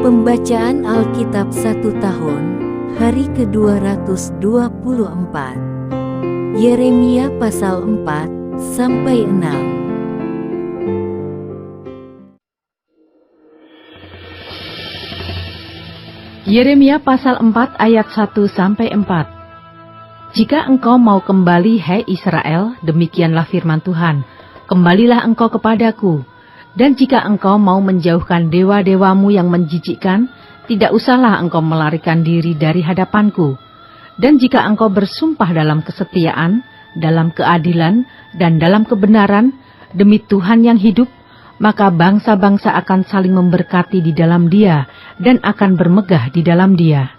Pembacaan Alkitab 1 tahun, hari ke-224. Yeremia pasal 4-6. Yeremia pasal 4 ayat 1-4. Jika engkau mau kembali, hai Israel, demikianlah firman Tuhan, kembalilah engkau kepadaku. Dan jika engkau mau menjauhkan dewa-dewamu yang menjijikkan, tidak usahlah engkau melarikan diri dari hadapanku. Dan jika engkau bersumpah dalam kesetiaan, dalam keadilan, dan dalam kebenaran, demi Tuhan yang hidup, maka bangsa-bangsa akan saling memberkati di dalam Dia dan akan bermegah di dalam Dia.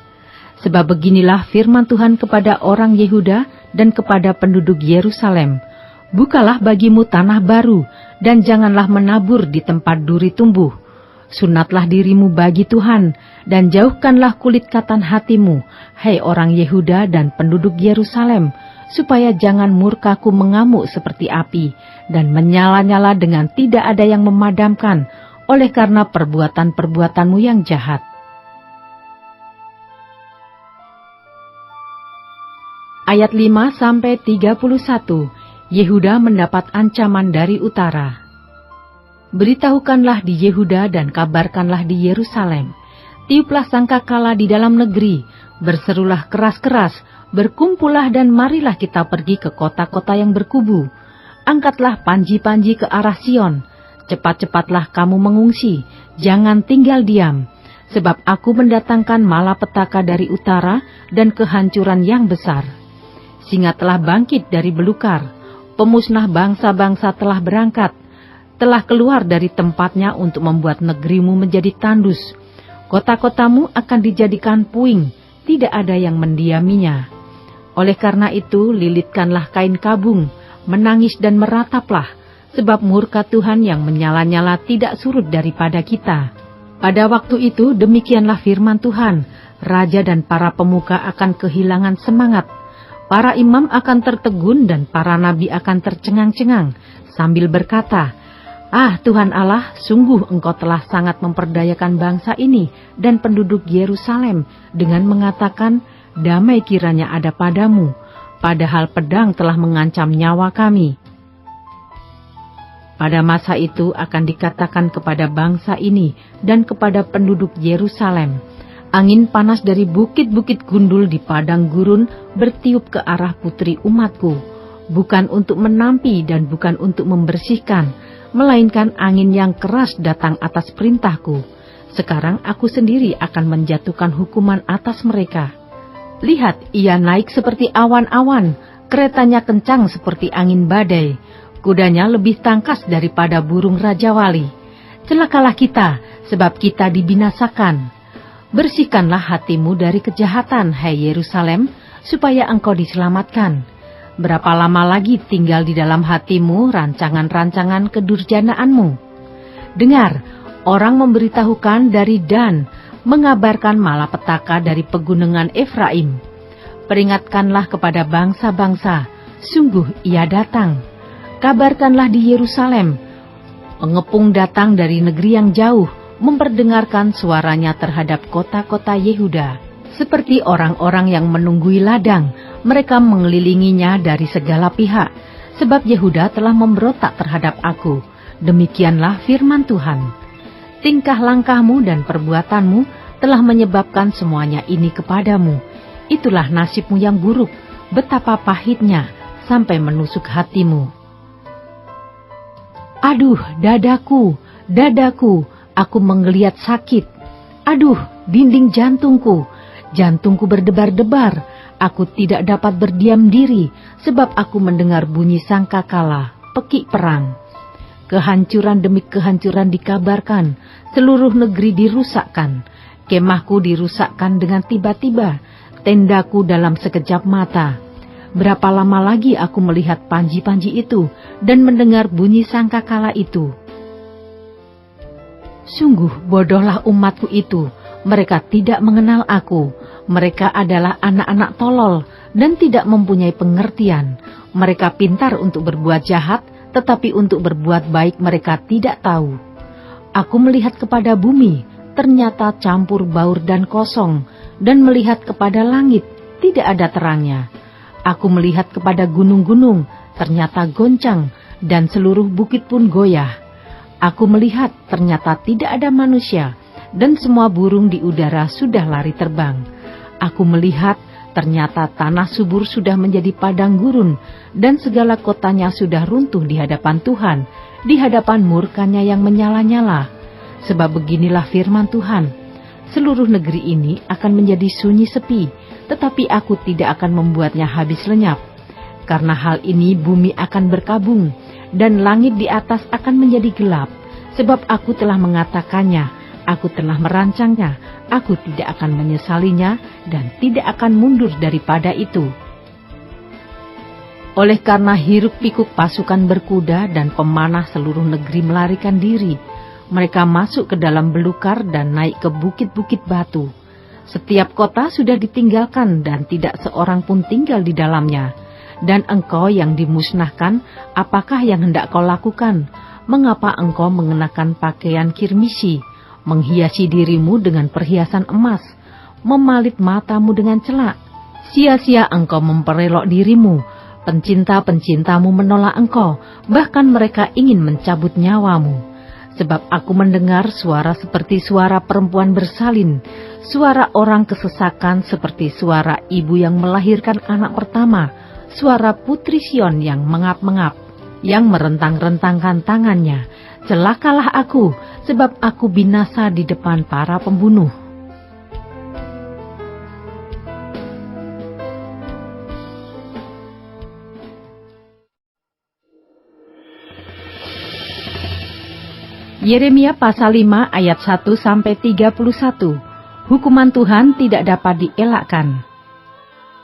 Sebab beginilah firman Tuhan kepada orang Yehuda dan kepada penduduk Yerusalem, bukalah bagimu tanah baru dan janganlah menabur di tempat duri tumbuh. Sunatlah dirimu bagi Tuhan dan jauhkanlah kulit katan hatimu, hai orang Yehuda dan penduduk Yerusalem, supaya jangan murkaku mengamuk seperti api dan menyala-nyala dengan tidak ada yang memadamkan oleh karena perbuatan-perbuatanmu yang jahat. Ayat 5-31, Yehuda mendapat ancaman dari utara. Beritahukanlah di Yehuda dan kabarkanlah di Yerusalem. Tiuplah sangkakala di dalam negeri, berserulah keras-keras, berkumpullah dan marilah kita pergi ke kota-kota yang berkubu. Angkatlah panji-panji ke arah Sion, cepat-cepatlah kamu mengungsi, jangan tinggal diam. Sebab aku mendatangkan malapetaka dari utara dan kehancuran yang besar. Singa telah bangkit dari belukar, pemusnah bangsa-bangsa telah berangkat, telah keluar dari tempatnya untuk membuat negerimu menjadi tandus. Kota-kotamu akan dijadikan puing, tidak ada yang mendiaminya. Oleh karena itu, lilitkanlah kain kabung, menangis dan merataplah, sebab murka Tuhan yang menyala-nyala tidak surut daripada kita. Pada waktu itu, demikianlah firman Tuhan, raja dan para pemuka akan kehilangan semangat, para imam akan tertegun dan para nabi akan tercengang-cengang, sambil berkata, "Ah Tuhan Allah, sungguh Engkau telah sangat memperdayakan bangsa ini dan penduduk Yerusalem dengan mengatakan, damai kiranya ada padamu, padahal pedang telah mengancam nyawa kami." Pada masa itu akan dikatakan kepada bangsa ini dan kepada penduduk Yerusalem, angin panas dari bukit-bukit gundul di padang gurun bertiup ke arah putri umatku, bukan untuk menampi dan bukan untuk membersihkan, melainkan angin yang keras datang atas perintahku. Sekarang aku sendiri akan menjatuhkan hukuman atas mereka. Lihat, ia naik seperti awan-awan, keretanya kencang seperti angin badai, kudanya lebih tangkas daripada burung rajawali. Celakalah kita, sebab kita dibinasakan. Bersihkanlah hatimu dari kejahatan, hai Yerusalem, supaya engkau diselamatkan. Berapa lama lagi tinggal di dalam hatimu rancangan-rancangan kedurjanaanmu? Dengar, orang memberitahukan dari Dan, mengabarkan malapetaka dari pegunungan Efraim. Peringatkanlah kepada bangsa-bangsa, sungguh ia datang. Kabarkanlah di Yerusalem, pengepung datang dari negeri yang jauh, memperdengarkan suaranya terhadap kota-kota Yehuda. Seperti orang-orang yang menunggui ladang, mereka mengelilinginya dari segala pihak, sebab Yehuda telah memberontak terhadap aku. Demikianlah firman Tuhan. Tingkah langkahmu dan perbuatanmu telah menyebabkan semuanya ini kepadamu. Itulah nasibmu yang buruk, betapa pahitnya, sampai menusuk hatimu. Aduh, dadaku, dadaku, aku menggeliat sakit. Aduh, dinding jantungku, jantungku berdebar-debar, aku tidak dapat berdiam diri, sebab aku mendengar bunyi sangkakala, pekik perang. Kehancuran demi kehancuran dikabarkan, seluruh negeri dirusakkan, kemahku dirusakkan dengan tiba-tiba, tendaku dalam sekejap mata. Berapa lama lagi aku melihat panji-panji itu, dan mendengar bunyi sangkakala itu? Sungguh bodohlah umatku itu, mereka tidak mengenal aku. Mereka adalah anak-anak tolol dan tidak mempunyai pengertian. Mereka pintar untuk berbuat jahat, tetapi untuk berbuat baik mereka tidak tahu. Aku melihat kepada bumi, ternyata campur baur dan kosong, dan melihat kepada langit, tidak ada terangnya. Aku melihat kepada gunung-gunung, ternyata goncang, dan seluruh bukit pun goyah. Aku melihat, ternyata tidak ada manusia, dan semua burung di udara sudah lari terbang. Aku melihat, ternyata tanah subur sudah menjadi padang gurun, dan segala kotanya sudah runtuh di hadapan Tuhan, di hadapan murkanya yang menyala-nyala. Sebab beginilah firman Tuhan, seluruh negeri ini akan menjadi sunyi sepi, tetapi aku tidak akan membuatnya habis lenyap. Karena hal ini bumi akan berkabung, dan langit di atas akan menjadi gelap. Sebab aku telah mengatakannya, aku telah merancangnya, aku tidak akan menyesalinya, dan tidak akan mundur daripada itu. Oleh karena hiruk pikuk pasukan berkuda dan pemanah seluruh negeri melarikan diri, mereka masuk ke dalam belukar dan naik ke bukit-bukit batu. Setiap kota sudah ditinggalkan dan tidak seorang pun tinggal di dalamnya. Dan engkau yang dimusnahkan, apakah yang hendak kau lakukan? Mengapa engkau mengenakan pakaian kirmisi, menghiasi dirimu dengan perhiasan emas, memalit matamu dengan celak? Sia-sia engkau memperelok dirimu, pencinta-pencintamu menolak engkau, bahkan mereka ingin mencabut nyawamu. Sebab aku mendengar suara seperti suara perempuan bersalin, suara orang kesesakan seperti suara ibu yang melahirkan anak pertama, suara putri Sion yang mengap-mengap, yang merentang-rentangkan tangannya. Celakalah aku, sebab aku binasa di depan para pembunuh. Yeremia pasal 5 ayat 1-31. Hukuman Tuhan tidak dapat dielakkan.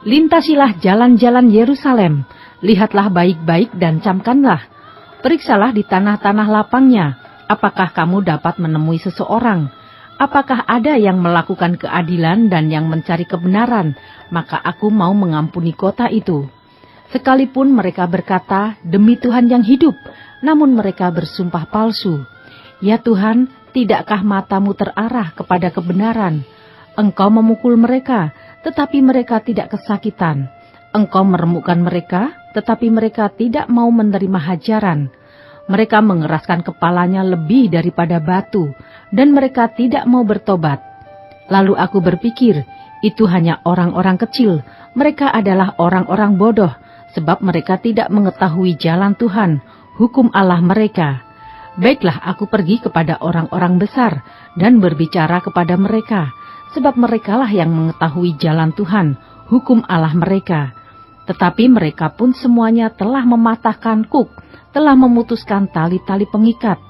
Lintasilah jalan-jalan Yerusalem, lihatlah baik-baik dan camkanlah. Periksalah di tanah-tanah lapangnya, apakah kamu dapat menemui seseorang. Apakah ada yang melakukan keadilan dan yang mencari kebenaran, maka aku mau mengampuni kota itu. Sekalipun mereka berkata, demi Tuhan yang hidup, namun mereka bersumpah palsu. Ya Tuhan, tidakkah matamu terarah kepada kebenaran? Engkau memukul mereka, tetapi mereka tidak kesakitan. Engkau meremukkan mereka, tetapi mereka tidak mau menerima hajaran. Mereka mengeraskan kepalanya lebih daripada batu, dan mereka tidak mau bertobat. Lalu aku berpikir, itu hanya orang-orang kecil, mereka adalah orang-orang bodoh, sebab mereka tidak mengetahui jalan Tuhan, hukum Allah mereka. Baiklah aku pergi kepada orang-orang besar dan berbicara kepada mereka, sebab merekalah yang mengetahui jalan Tuhan, hukum Allah mereka. Tetapi mereka pun semuanya telah mematahkan kuk, telah memutuskan tali-tali pengikat.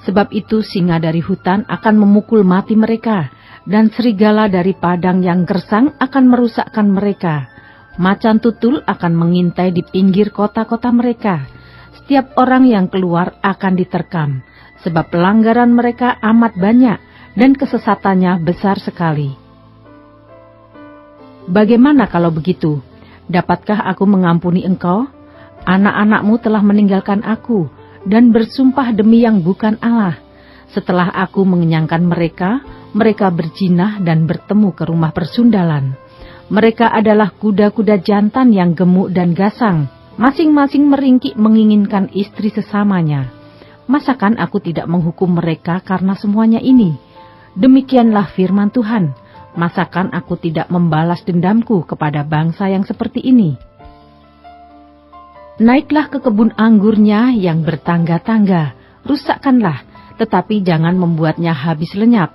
Sebab itu singa dari hutan akan memukul mati mereka, dan serigala dari padang yang gersang akan merusakkan mereka. Macan tutul akan mengintai di pinggir kota-kota mereka. Setiap orang yang keluar akan diterkam, sebab pelanggaran mereka amat banyak dan kesesatannya besar sekali. Bagaimana kalau begitu? Dapatkah aku mengampuni engkau? Anak-anakmu telah meninggalkan aku dan bersumpah demi yang bukan Allah. Setelah aku mengenyangkan mereka, mereka berjinah dan bertemu ke rumah persundalan. Mereka adalah kuda-kuda jantan yang gemuk dan gasang. Masing-masing meringkik menginginkan istri sesamanya. Masakan aku tidak menghukum mereka karena semuanya ini? Demikianlah firman Tuhan. Masakan aku tidak membalas dendamku kepada bangsa yang seperti ini? Naiklah ke kebun anggurnya yang bertangga-tangga, rusakkanlah, tetapi jangan membuatnya habis lenyap.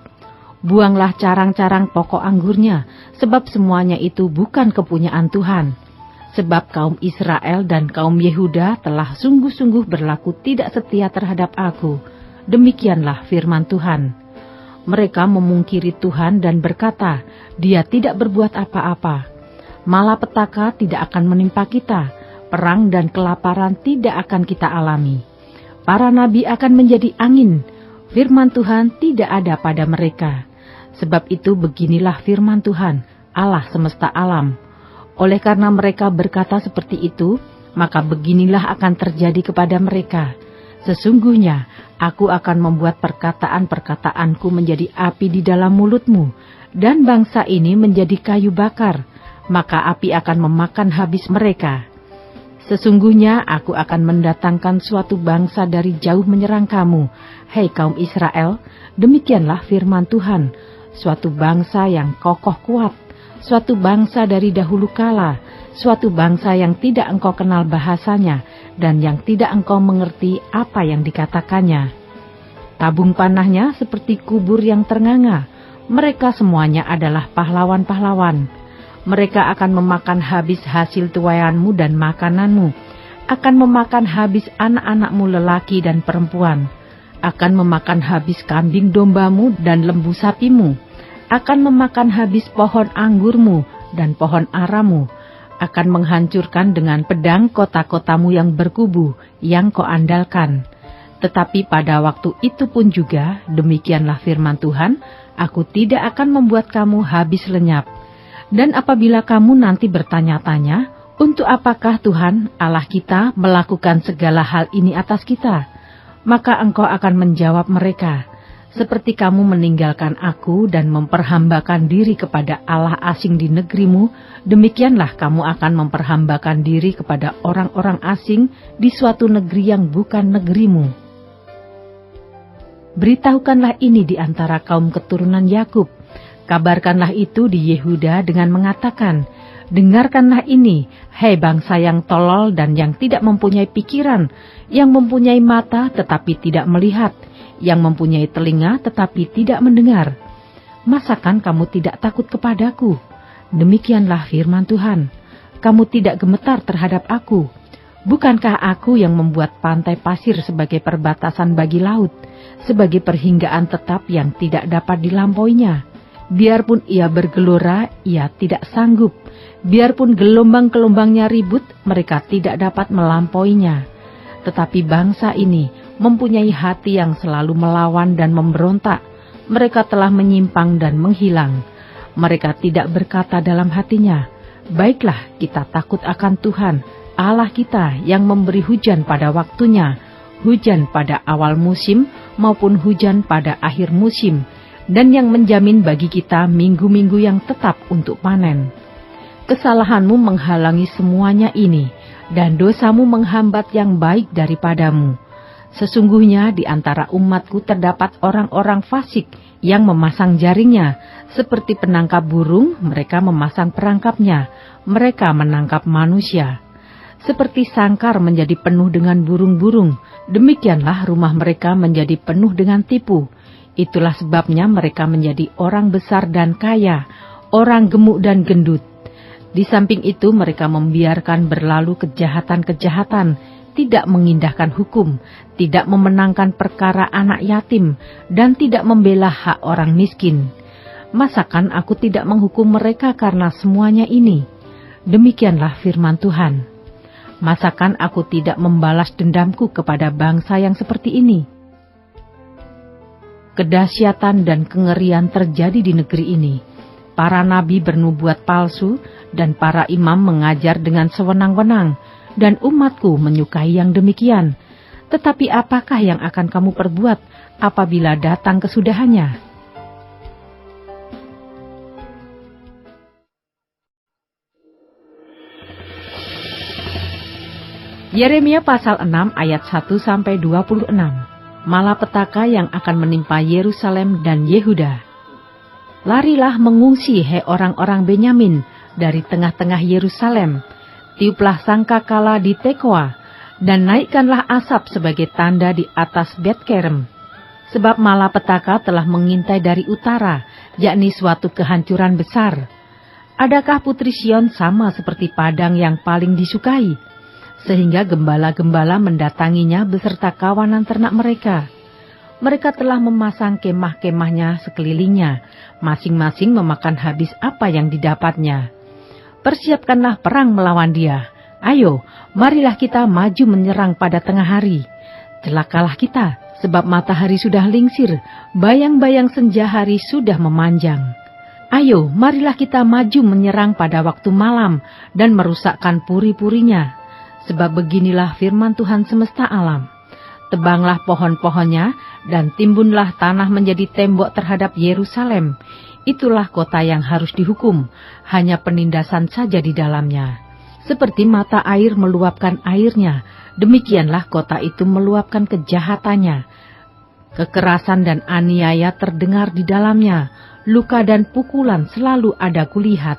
Buanglah carang-carang pokok anggurnya, sebab semuanya itu bukan kepunyaan Tuhan. Sebab kaum Israel dan kaum Yehuda telah sungguh-sungguh berlaku tidak setia terhadap aku. Demikianlah firman Tuhan. Mereka memungkiri Tuhan dan berkata, Dia tidak berbuat apa-apa. Malapetaka tidak akan menimpa kita, perang dan kelaparan tidak akan kita alami. Para nabi akan menjadi angin, firman Tuhan tidak ada pada mereka. Sebab itu beginilah firman Tuhan, Allah semesta alam. Oleh karena mereka berkata seperti itu, maka beginilah akan terjadi kepada mereka. Sesungguhnya Aku akan membuat perkataan-perkataanku menjadi api di dalam mulutmu, dan bangsa ini menjadi kayu bakar, maka api akan memakan habis mereka. Sesungguhnya aku akan mendatangkan suatu bangsa dari jauh menyerang kamu, hai kaum Israel, demikianlah firman Tuhan, suatu bangsa yang kokoh kuat, suatu bangsa dari dahulu kala, suatu bangsa yang tidak engkau kenal bahasanya, dan yang tidak engkau mengerti apa yang dikatakannya. Tabung panahnya seperti kubur yang ternganga, mereka semuanya adalah pahlawan-pahlawan. Mereka akan memakan habis hasil tuaianmu dan makananmu, akan memakan habis anak-anakmu lelaki dan perempuan, akan memakan habis kambing dombamu dan lembu sapimu, akan memakan habis pohon anggurmu dan pohon aramu, akan menghancurkan dengan pedang kota-kotamu yang berkubu, yang kau andalkan. Tetapi pada waktu itu pun juga, demikianlah firman Tuhan, aku tidak akan membuat kamu habis lenyap. Dan apabila kamu nanti bertanya-tanya, untuk apakah Tuhan Allah kita melakukan segala hal ini atas kita? Maka engkau akan menjawab mereka, seperti kamu meninggalkan aku dan memperhambakan diri kepada Allah asing di negerimu, demikianlah kamu akan memperhambakan diri kepada orang-orang asing di suatu negeri yang bukan negerimu. Beritahukanlah ini di antara kaum keturunan Yakub, kabarkanlah itu di Yehuda dengan mengatakan, dengarkanlah ini, hai bangsa yang tolol dan yang tidak mempunyai pikiran, yang mempunyai mata tetapi tidak melihat, yang mempunyai telinga tetapi tidak mendengar. Masakan kamu tidak takut kepadaku? Demikianlah firman Tuhan. Kamu tidak gemetar terhadap aku. Bukankah aku yang membuat pantai pasir sebagai perbatasan bagi laut, sebagai perhinggaan tetap yang tidak dapat dilampauinya? Biarpun ia bergelora, ia tidak sanggup. Biarpun gelombang-gelombangnya ribut, mereka tidak dapat melampauinya. Tetapi bangsa ini mempunyai hati yang selalu melawan dan memberontak. Mereka telah menyimpang dan menghilang. Mereka tidak berkata dalam hatinya, baiklah kita takut akan Tuhan, Allah kita yang memberi hujan pada waktunya, hujan pada awal musim maupun hujan pada akhir musim, dan yang menjamin bagi kita minggu-minggu yang tetap untuk panen. Kesalahanmu menghalangi semuanya ini, dan dosamu menghambat yang baik daripadamu. Sesungguhnya di antara umatku terdapat orang-orang fasik yang memasang jaringnya, seperti penangkap burung, mereka memasang perangkapnya, mereka menangkap manusia. Seperti sangkar menjadi penuh dengan burung-burung, demikianlah rumah mereka menjadi penuh dengan tipu. Itulah sebabnya mereka menjadi orang besar dan kaya, orang gemuk dan gendut. Di samping itu mereka membiarkan berlalu kejahatan-kejahatan, tidak mengindahkan hukum, tidak memenangkan perkara anak yatim, dan tidak membela hak orang miskin. Masakan aku tidak menghukum mereka karena semuanya ini? Demikianlah firman Tuhan. Masakan aku tidak membalas dendamku kepada bangsa yang seperti ini? Kedahsyatan dan kengerian terjadi di negeri ini. Para nabi bernubuat palsu, dan para imam mengajar dengan sewenang-wenang, dan umatku menyukai yang demikian. Tetapi apakah yang akan kamu perbuat apabila datang kesudahannya? Yeremia pasal 6 ayat 1-26. Malapetaka yang akan menimpa Yerusalem dan Yehuda. Larilah mengungsi, hai orang-orang Benyamin, dari tengah-tengah Yerusalem. Tiuplah sangkakala di Tekoa, dan naikkanlah asap sebagai tanda di atas Bet-Kerem. Sebab malapetaka telah mengintai dari utara, yakni suatu kehancuran besar. Adakah putri Sion sama seperti padang yang paling disukai, sehingga gembala-gembala mendatanginya beserta kawanan ternak mereka? Mereka telah memasang kemah-kemahnya sekelilingnya, masing-masing memakan habis apa yang didapatnya. Persiapkanlah perang melawan dia. Ayo, marilah kita maju menyerang pada tengah hari. Celakalah kita, sebab matahari sudah lingsir, bayang-bayang senja hari sudah memanjang. Ayo, marilah kita maju menyerang pada waktu malam dan merusakkan puri-purinya. Sebab beginilah firman Tuhan semesta alam. tebanglah pohon-pohonnya, dan timbunlah tanah menjadi tembok terhadap Yerusalem. Itulah kota yang harus dihukum, hanya penindasan saja di dalamnya. Seperti mata air meluapkan airnya, demikianlah kota itu meluapkan kejahatannya. Kekerasan dan aniaya terdengar di dalamnya, luka dan pukulan selalu ada kulihat.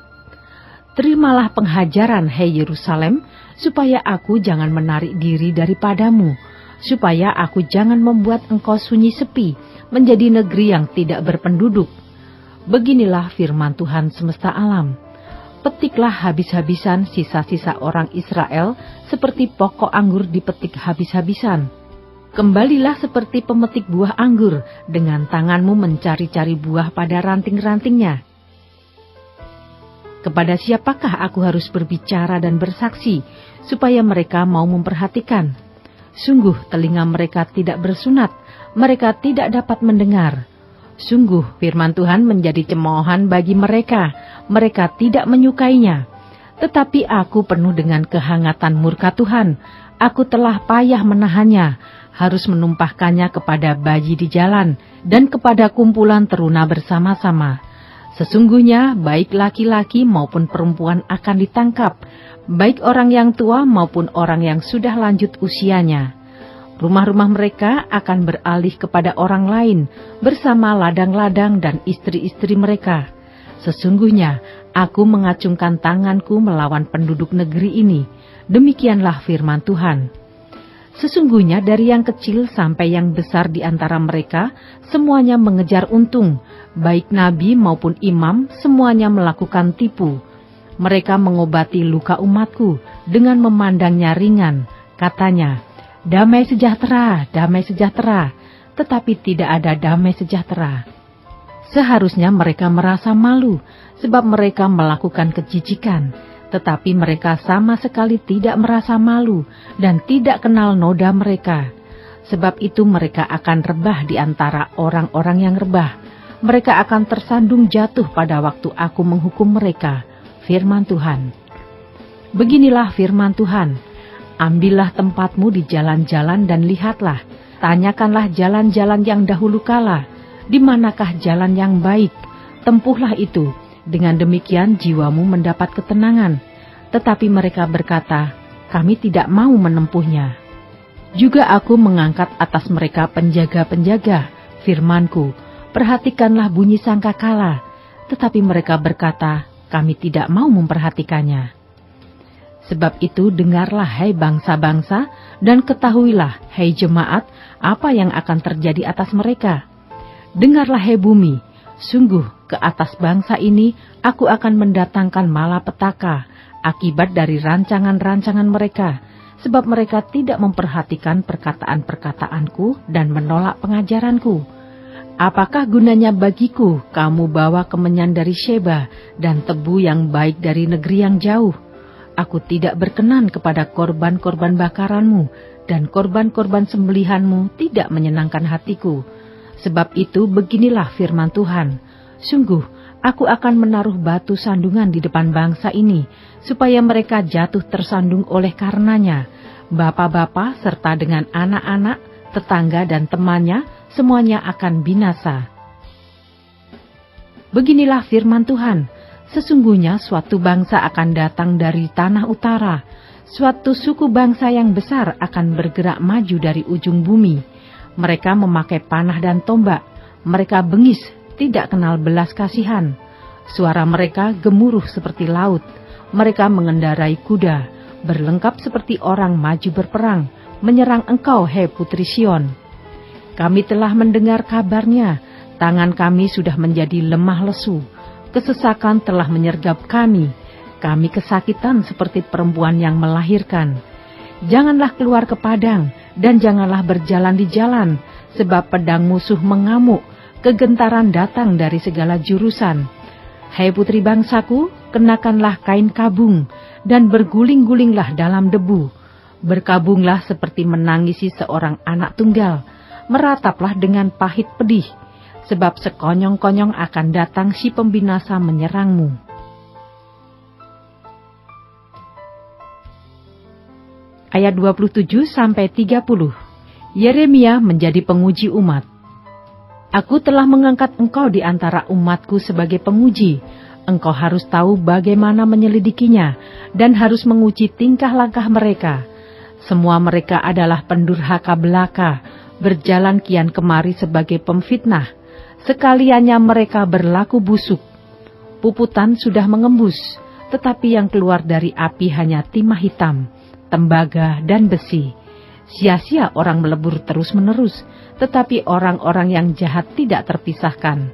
Terimalah penghajaran, hai Yerusalem, supaya aku jangan menarik diri daripadamu, supaya aku jangan membuat engkau sunyi sepi, menjadi negeri yang tidak berpenduduk. Beginilah firman Tuhan semesta alam. Petiklah habis-habisan sisa-sisa orang Israel, seperti pokok anggur dipetik habis-habisan. Kembalilah seperti pemetik buah anggur, dengan tanganmu mencari-cari buah pada ranting-rantingnya. Kepada siapakah aku harus berbicara dan bersaksi, supaya mereka mau memperhatikan? Sungguh telinga mereka tidak bersunat, mereka tidak dapat mendengar. Sungguh firman Tuhan menjadi cemoohan bagi mereka, mereka tidak menyukainya. Tetapi aku penuh dengan kehangatan murka Tuhan, aku telah payah menahannya, harus menumpahkannya kepada bayi di jalan, dan kepada kumpulan teruna bersama-sama. Sesungguhnya baik laki-laki maupun perempuan akan ditangkap, baik orang yang tua maupun orang yang sudah lanjut usianya. Rumah-rumah mereka akan beralih kepada orang lain, bersama ladang-ladang dan istri-istri mereka. Sesungguhnya aku mengacungkan tanganku melawan penduduk negeri ini. Demikianlah firman Tuhan. Sesungguhnya dari yang kecil sampai yang besar di antara mereka, semuanya mengejar untung. Baik nabi maupun imam, semuanya melakukan tipu. Mereka mengobati luka umatku dengan memandangnya ringan. Katanya, damai sejahtera, tetapi tidak ada damai sejahtera. Seharusnya mereka merasa malu, sebab mereka melakukan kejijikan, tetapi mereka sama sekali tidak merasa malu dan tidak kenal noda mereka. Sebab itu mereka akan rebah di antara orang-orang yang rebah. Mereka akan tersandung jatuh pada waktu aku menghukum mereka. Firman Tuhan. Beginilah firman Tuhan. Ambillah tempatmu di jalan-jalan dan lihatlah, tanyakanlah jalan-jalan yang dahulu kala, di manakah jalan yang baik, tempuhlah itu, dengan demikian jiwamu mendapat ketenangan. Tetapi mereka berkata, kami tidak mau menempuhnya. Juga aku mengangkat atas mereka penjaga-penjaga, firmanku, perhatikanlah bunyi sangkakala, tetapi mereka berkata, kami tidak mau memperhatikannya. Sebab itu dengarlah hai bangsa-bangsa, dan ketahuilah hai jemaat, apa yang akan terjadi atas mereka. Dengarlah hai bumi, sungguh ke atas bangsa ini aku akan mendatangkan malapetaka, akibat dari rancangan-rancangan mereka, sebab mereka tidak memperhatikan perkataan-perkataanku dan menolak pengajaranku. Apakah gunanya bagiku kamu bawa kemenyan dari Sheba dan tebu yang baik dari negeri yang jauh? Aku tidak berkenan kepada korban-korban bakaranmu, dan korban-korban sembelihanmu tidak menyenangkan hatiku. Sebab itu beginilah firman Tuhan, sungguh aku akan menaruh batu sandungan di depan bangsa ini, supaya mereka jatuh tersandung oleh karenanya. Bapak-bapak serta dengan anak-anak, tetangga dan temannya, semuanya akan binasa. Beginilah firman Tuhan. Sesungguhnya suatu bangsa akan datang dari tanah utara, suatu suku bangsa yang besar akan bergerak maju dari ujung bumi. Mereka memakai panah dan tombak, mereka bengis, tidak kenal belas kasihan. Suara mereka gemuruh seperti laut, mereka mengendarai kuda, berlengkap seperti orang maju berperang, menyerang engkau, hai Putri Sion. Kami telah mendengar kabarnya, tangan kami sudah menjadi lemah lesu. Kesesakan telah menyergap kami kesakitan seperti perempuan yang melahirkan. Janganlah keluar ke padang, dan janganlah berjalan di jalan, sebab pedang musuh mengamuk, kegentaran datang dari segala jurusan. Hai putri bangsaku, kenakanlah kain kabung, dan berguling-gulinglah dalam debu. Berkabunglah seperti menangisi seorang anak tunggal, merataplah dengan pahit pedih, sebab sekonyong-konyong akan datang si pembinasa menyerangmu. Ayat 27-30. Yeremia menjadi penguji umat. Aku telah mengangkat engkau di antara umatku sebagai penguji. Engkau harus tahu bagaimana menyelidikinya dan harus menguji tingkah langkah mereka. Semua mereka adalah pendurhaka belaka, berjalan kian kemari sebagai pemfitnah. Sekaliannya mereka berlaku busuk. Puputan sudah mengembus, tetapi yang keluar dari api hanya timah hitam, tembaga, dan besi. Sia-sia orang melebur terus-menerus, tetapi orang-orang yang jahat tidak terpisahkan.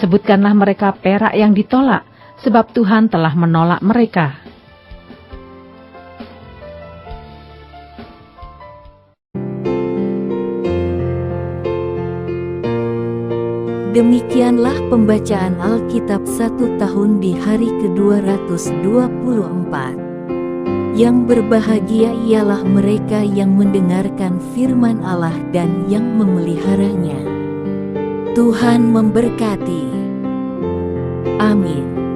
Sebutkanlah mereka perak yang ditolak, sebab Tuhan telah menolak mereka. Demikianlah pembacaan Alkitab 1 tahun di hari ke-224. Yang berbahagia ialah mereka yang mendengarkan firman Allah dan yang memeliharanya. Tuhan memberkati. Amin.